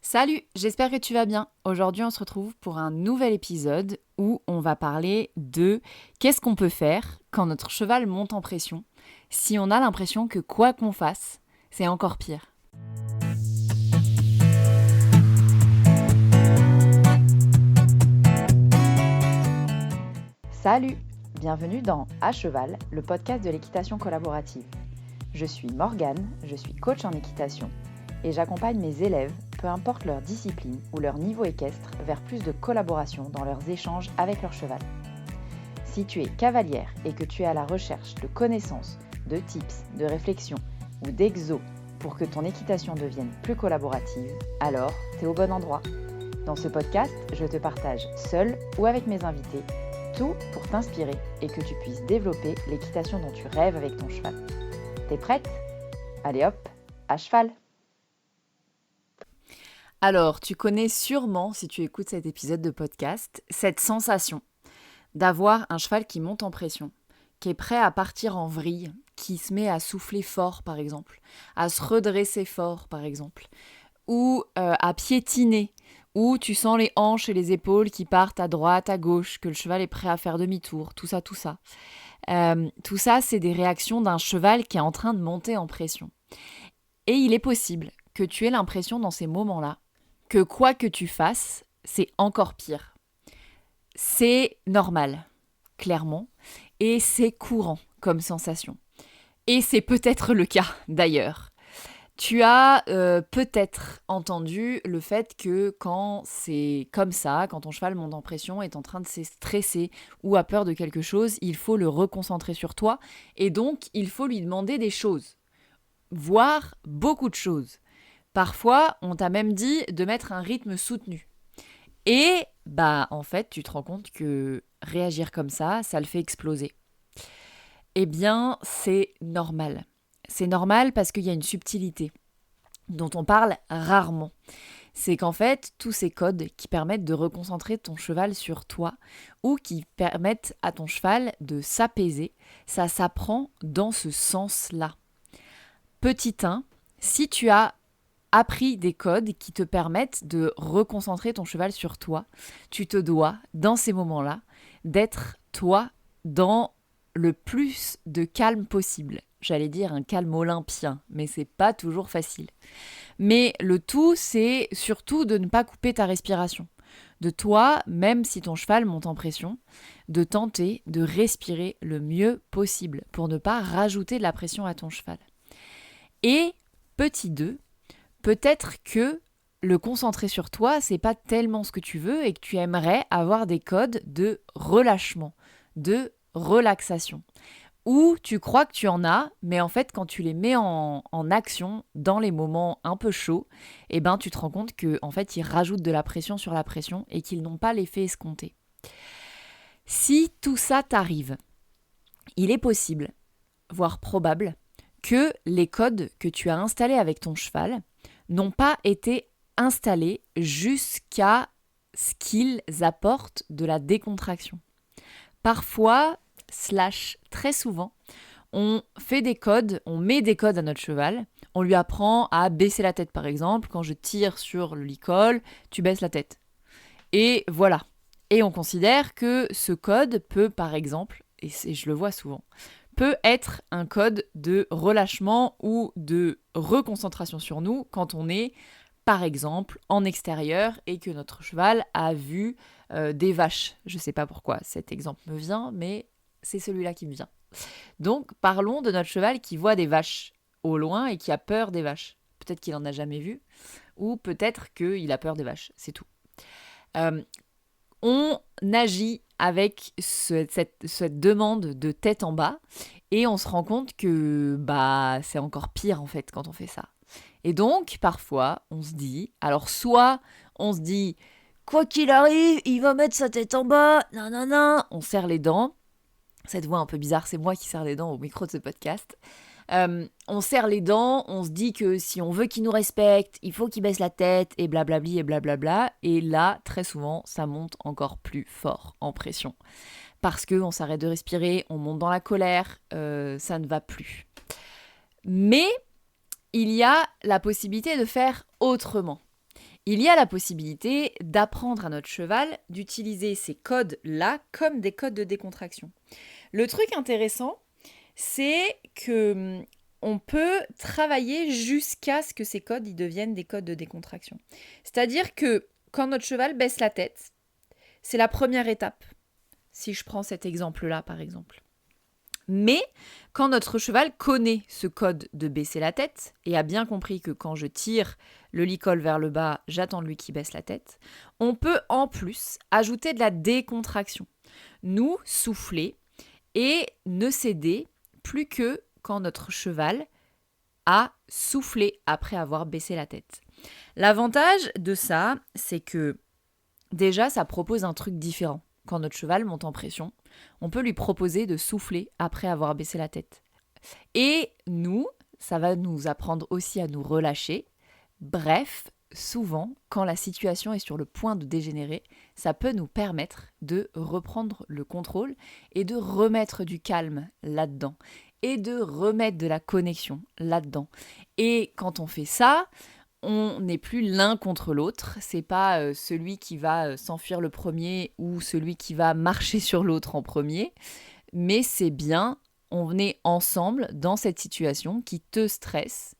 Salut, j'espère que tu vas bien. Aujourd'hui, on se retrouve pour un nouvel épisode où on va parler de qu'est-ce qu'on peut faire quand notre cheval monte en pression, si on a l'impression que quoi qu'on fasse, c'est encore pire. Salut, bienvenue dans À Cheval, le podcast de l'équitation collaborative. Je suis Morgane, je suis coach en équitation et j'accompagne mes élèves, peu importe leur discipline ou leur niveau équestre, vers plus de collaboration dans leurs échanges avec leur cheval. Si tu es cavalière et que tu es à la recherche de connaissances, de tips, de réflexions ou d'exos pour que ton équitation devienne plus collaborative, alors tu es au bon endroit. Dans ce podcast, je te partage seule ou avec mes invités tout pour t'inspirer et que tu puisses développer l'équitation dont tu rêves avec ton cheval. T'es prête ? Allez hop, à cheval ! Alors, tu connais sûrement, si tu écoutes cet épisode de podcast, cette sensation d'avoir un cheval qui monte en pression, qui est prêt à partir en vrille, qui se met à souffler fort par exemple, à se redresser fort par exemple, ou à piétiner, où tu sens les hanches et les épaules qui partent à droite, à gauche, que le cheval est prêt à faire demi-tour, tout ça, tout ça. Tout ça, c'est des réactions d'un cheval qui est en train de monter en pression. Et il est possible que tu aies l'impression dans ces moments-là que quoi que tu fasses, c'est encore pire. C'est normal, clairement, et c'est courant comme sensation. Et c'est peut-être le cas, d'ailleurs. Tu as peut-être entendu le fait que quand c'est comme ça, quand ton cheval monte en pression, est en train de se stresser ou a peur de quelque chose, il faut le reconcentrer sur toi et donc il faut lui demander des choses, voire beaucoup de choses. Parfois, on t'a même dit de mettre un rythme soutenu. Et en fait, tu te rends compte que réagir comme ça le fait exploser. Eh bien, c'est normal. C'est normal parce qu'il y a une subtilité dont on parle rarement. C'est qu'en fait, tous ces codes qui permettent de reconcentrer ton cheval sur toi ou qui permettent à ton cheval de s'apaiser, ça s'apprend dans ce sens-là. Petit 1, si tu as appris des codes qui te permettent de reconcentrer ton cheval sur toi, tu te dois, dans ces moments-là, d'être toi dans le plus de calme possible. J'allais dire un calme olympien, mais c'est pas toujours facile. Mais le tout, c'est surtout de ne pas couper ta respiration. De toi, même si ton cheval monte en pression, de tenter de respirer le mieux possible pour ne pas rajouter de la pression à ton cheval. Et petit 2, peut-être que le concentrer sur toi, c'est pas tellement ce que tu veux et que tu aimerais avoir des codes de relâchement, de relaxation. Ou tu crois que tu en as, mais en fait, quand tu les mets en action dans les moments un peu chauds, tu te rends compte qu'en fait, ils rajoutent de la pression sur la pression et qu'ils n'ont pas l'effet escompté. Si tout ça t'arrive, il est possible, voire probable, que les codes que tu as installés avec ton cheval n'ont pas été installés jusqu'à ce qu'ils apportent de la décontraction. Parfois, très souvent, on fait des codes, on met des codes à notre cheval, on lui apprend à baisser la tête par exemple, quand je tire sur le licol, tu baisses la tête. Et voilà. Et on considère que ce code peut par exemple, et je le vois souvent, peut être un code de relâchement ou de reconcentration sur nous quand on est, par exemple, en extérieur et que notre cheval a vu des vaches. Je ne sais pas pourquoi cet exemple me vient, mais c'est celui-là qui me vient. Donc, parlons de notre cheval qui voit des vaches au loin et qui a peur des vaches. Peut-être qu'il n'en a jamais vu, ou peut-être qu'il a peur des vaches, c'est tout. On agit avec cette demande de tête en bas et on se rend compte que c'est encore pire en fait quand on fait ça. Et donc parfois on se dit, alors soit on se dit quoi qu'il arrive, il va mettre sa tête en bas, nanana, on serre les dents. Cette voix un peu bizarre, c'est moi qui serre les dents au micro de ce podcast. On serre les dents, on se dit que si on veut qu'il nous respecte, il faut qu'il baisse la tête et blablabli et blablabla. Et là, très souvent, ça monte encore plus fort en pression. Parce qu'on s'arrête de respirer, on monte dans la colère, ça ne va plus. Mais il y a la possibilité de faire autrement. il y a la possibilité d'apprendre à notre cheval d'utiliser ces codes-là comme des codes de décontraction. Le truc intéressant, c'est que on peut travailler jusqu'à ce que ces codes ils deviennent des codes de décontraction. C'est-à-dire que quand notre cheval baisse la tête, c'est la première étape. Si je prends cet exemple-là, par exemple. Mais quand notre cheval connaît ce code de baisser la tête et a bien compris que quand je tire le licol vers le bas, j'attends de lui qu'il baisse la tête, on peut en plus ajouter de la décontraction. Nous souffler et ne céder plus que quand notre cheval a soufflé après avoir baissé la tête. L'avantage de ça, c'est que déjà, ça propose un truc différent. Quand notre cheval monte en pression, on peut lui proposer de souffler après avoir baissé la tête. Et nous, ça va nous apprendre aussi à nous relâcher. Bref, souvent, quand la situation est sur le point de dégénérer, ça peut nous permettre de reprendre le contrôle et de remettre du calme là-dedans et de remettre de la connexion là-dedans. Et quand on fait ça, on n'est plus l'un contre l'autre. C'est pas celui qui va s'enfuir le premier ou celui qui va marcher sur l'autre en premier. Mais c'est bien, on est ensemble dans cette situation qui te stresse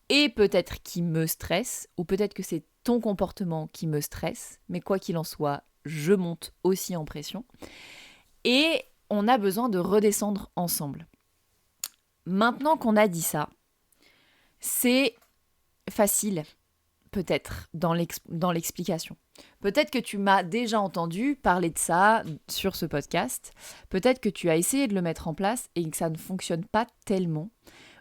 et peut-être qui me stresse ou peut-être que c'est ton comportement qui me stresse. Mais quoi qu'il en soit, je monte aussi en pression. Et on a besoin de redescendre ensemble. Maintenant qu'on a dit ça, c'est facile, peut-être, dans l'explication. Peut-être que tu m'as déjà entendu parler de ça sur ce podcast. Peut-être que tu as essayé de le mettre en place et que ça ne fonctionne pas tellement.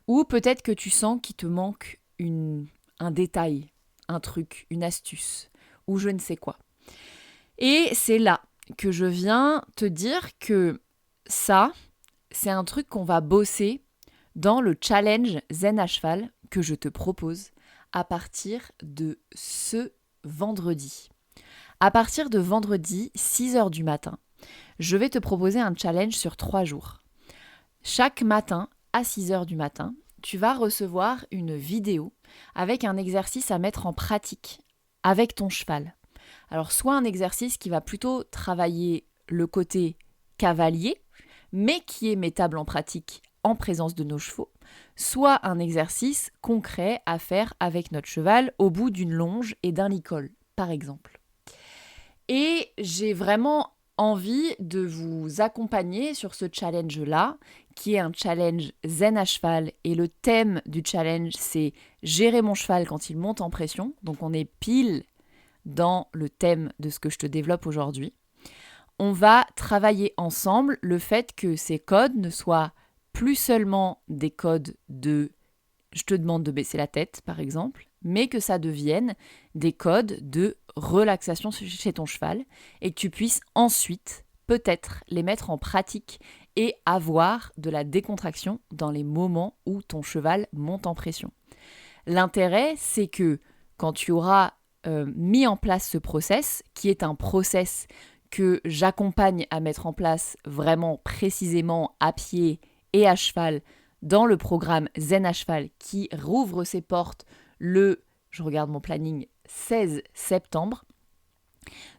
Ou peut-être que tu sens qu'il te manque un détail, un truc, une astuce, ou je ne sais quoi. Et c'est là que je viens te dire que ça, c'est un truc qu'on va bosser dans le challenge Zen à cheval que je te propose à partir de ce vendredi. À partir de vendredi, 6h du matin, je vais te proposer un challenge sur 3 jours. Chaque matin, à 6h du matin, tu vas recevoir une vidéo avec un exercice à mettre en pratique avec ton cheval. Alors, soit un exercice qui va plutôt travailler le côté cavalier, mais qui est mettable en pratique en présence de nos chevaux, soit un exercice concret à faire avec notre cheval au bout d'une longe et d'un licol, par exemple. Et j'ai vraiment envie de vous accompagner sur ce challenge-là, qui est un challenge zen à cheval. Et le thème du challenge, c'est gérer mon cheval quand il monte en pression. Donc on est pile dans le thème de ce que je te développe aujourd'hui. On va travailler ensemble le fait que ces codes ne soient plus seulement des codes de « je te demande de baisser la tête » par exemple, mais que ça devienne des codes de relaxation chez ton cheval et que tu puisses ensuite peut-être les mettre en pratique et avoir de la décontraction dans les moments où ton cheval monte en pression. L'intérêt, c'est que quand tu auras mis en place ce process, qui est un process que j'accompagne à mettre en place vraiment précisément à pied et à cheval dans le programme Zen à cheval qui rouvre ses portes je regarde mon planning, 16 septembre.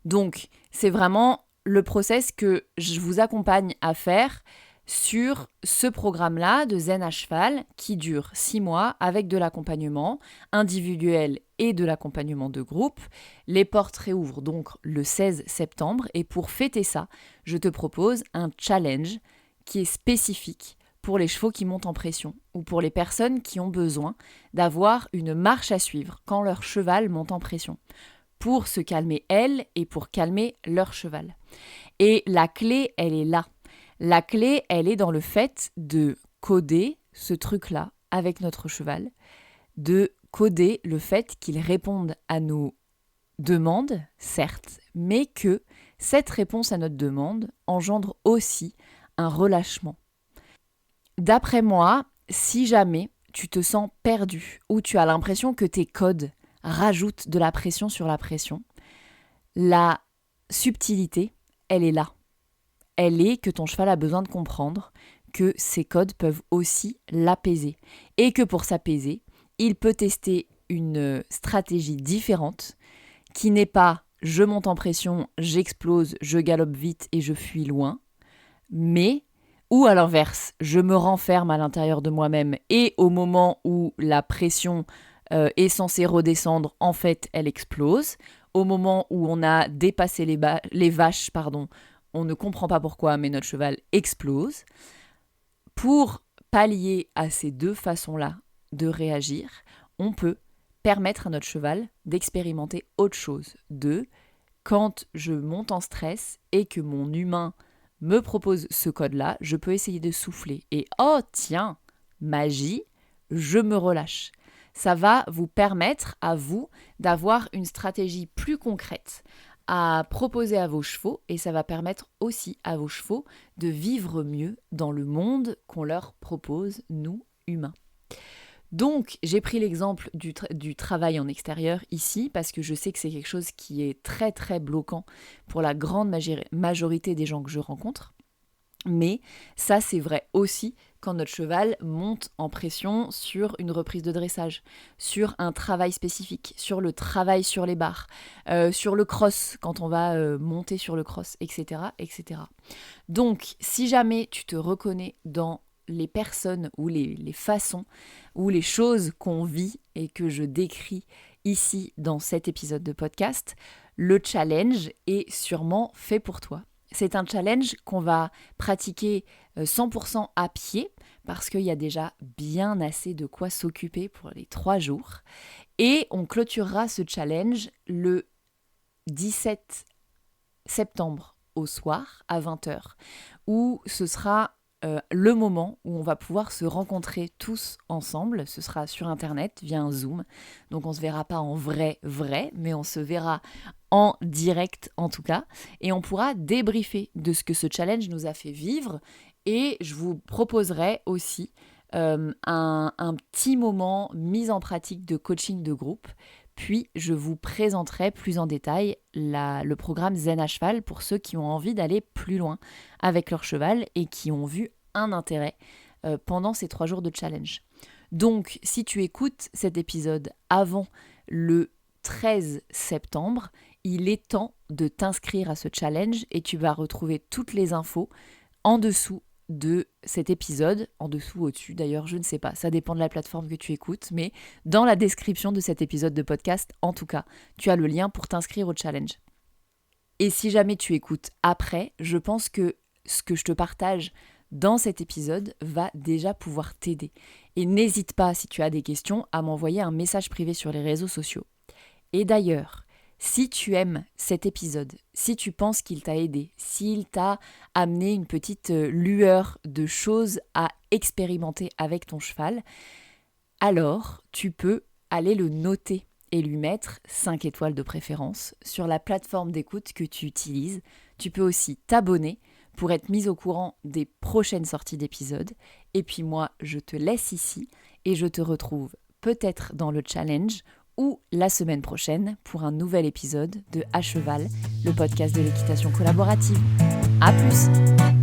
Donc, c'est vraiment le process que je vous accompagne à faire sur ce programme-là de Zen à cheval qui dure 6 mois avec de l'accompagnement individuel et de l'accompagnement de groupe. Les portes réouvrent donc le 16 septembre et pour fêter ça, je te propose un challenge qui est spécifique pour les chevaux qui montent en pression ou pour les personnes qui ont besoin d'avoir une marche à suivre quand leur cheval monte en pression pour se calmer elles et pour calmer leur cheval. Et la clé, elle est là. La clé, elle est dans le fait de coder ce truc-là avec notre cheval, de coder le fait qu'il réponde à nos demandes, certes, mais que cette réponse à notre demande engendre aussi un relâchement. D'après moi, si jamais tu te sens perdu ou tu as l'impression que tes codes rajoutent de la pression sur la pression, la subtilité, elle est là. Elle est que ton cheval a besoin de comprendre que ces codes peuvent aussi l'apaiser et que pour s'apaiser, il peut tester une stratégie différente qui n'est pas je monte en pression, j'explose, je galope vite et je fuis loin, mais ou à l'inverse, je me renferme à l'intérieur de moi-même et au moment où la pression est censée redescendre, en fait, elle explose. Au moment où on a dépassé les vaches, on ne comprend pas pourquoi, mais notre cheval explose. Pour pallier à ces deux façons-là de réagir, on peut permettre à notre cheval d'expérimenter autre chose. Quand je monte en stress et que mon humain me propose ce code-là, je peux essayer de souffler. Et oh tiens, magie, je me relâche. Ça va vous permettre à vous d'avoir une stratégie plus concrète à proposer à vos chevaux et ça va permettre aussi à vos chevaux de vivre mieux dans le monde qu'on leur propose, nous, humains. Donc, j'ai pris l'exemple du travail en extérieur ici parce que je sais que c'est quelque chose qui est très très bloquant pour la grande majorité des gens que je rencontre. Mais ça, c'est vrai aussi quand notre cheval monte en pression sur une reprise de dressage, sur un travail spécifique, sur le travail sur les barres, sur le cross, quand on va monter sur le cross, etc., etc. Donc, si jamais tu te reconnais dans les personnes ou les façons ou les choses qu'on vit et que je décris ici dans cet épisode de podcast, le challenge est sûrement fait pour toi. C'est un challenge qu'on va pratiquer 100% à pied parce qu'il y a déjà bien assez de quoi s'occuper pour les 3 jours. Et on clôturera ce challenge le 17 septembre au soir à 20h où ce sera le moment où on va pouvoir se rencontrer tous ensemble. Ce sera sur Internet, via un Zoom. Donc on ne se verra pas en vrai, mais on se verra en direct en tout cas. Et on pourra débriefer de ce que ce challenge nous a fait vivre. Et je vous proposerai aussi un petit moment mise en pratique de coaching de groupe. Puis je vous présenterai plus en détail le programme Zen à cheval pour ceux qui ont envie d'aller plus loin avec leur cheval et qui ont vu un intérêt pendant ces 3 jours de challenge. Donc, si tu écoutes cet épisode avant le 13 septembre, il est temps de t'inscrire à ce challenge et tu vas retrouver toutes les infos en dessous de cet épisode, en dessous ou au-dessus d'ailleurs, je ne sais pas, ça dépend de la plateforme que tu écoutes, mais dans la description de cet épisode de podcast, en tout cas, tu as le lien pour t'inscrire au challenge. Et si jamais tu écoutes après, je pense que ce que je te partage dans cet épisode va déjà pouvoir t'aider. Et n'hésite pas, si tu as des questions, à m'envoyer un message privé sur les réseaux sociaux. Et d'ailleurs, si tu aimes cet épisode, si tu penses qu'il t'a aidé, s'il t'a amené une petite lueur de choses à expérimenter avec ton cheval, alors tu peux aller le noter et lui mettre 5 étoiles de préférence sur la plateforme d'écoute que tu utilises. Tu peux aussi t'abonner pour être mis au courant des prochaines sorties d'épisodes. Et puis moi, je te laisse ici et je te retrouve peut-être dans le challenge ou la semaine prochaine pour un nouvel épisode de À Cheval, le podcast de l'équitation collaborative. À plus!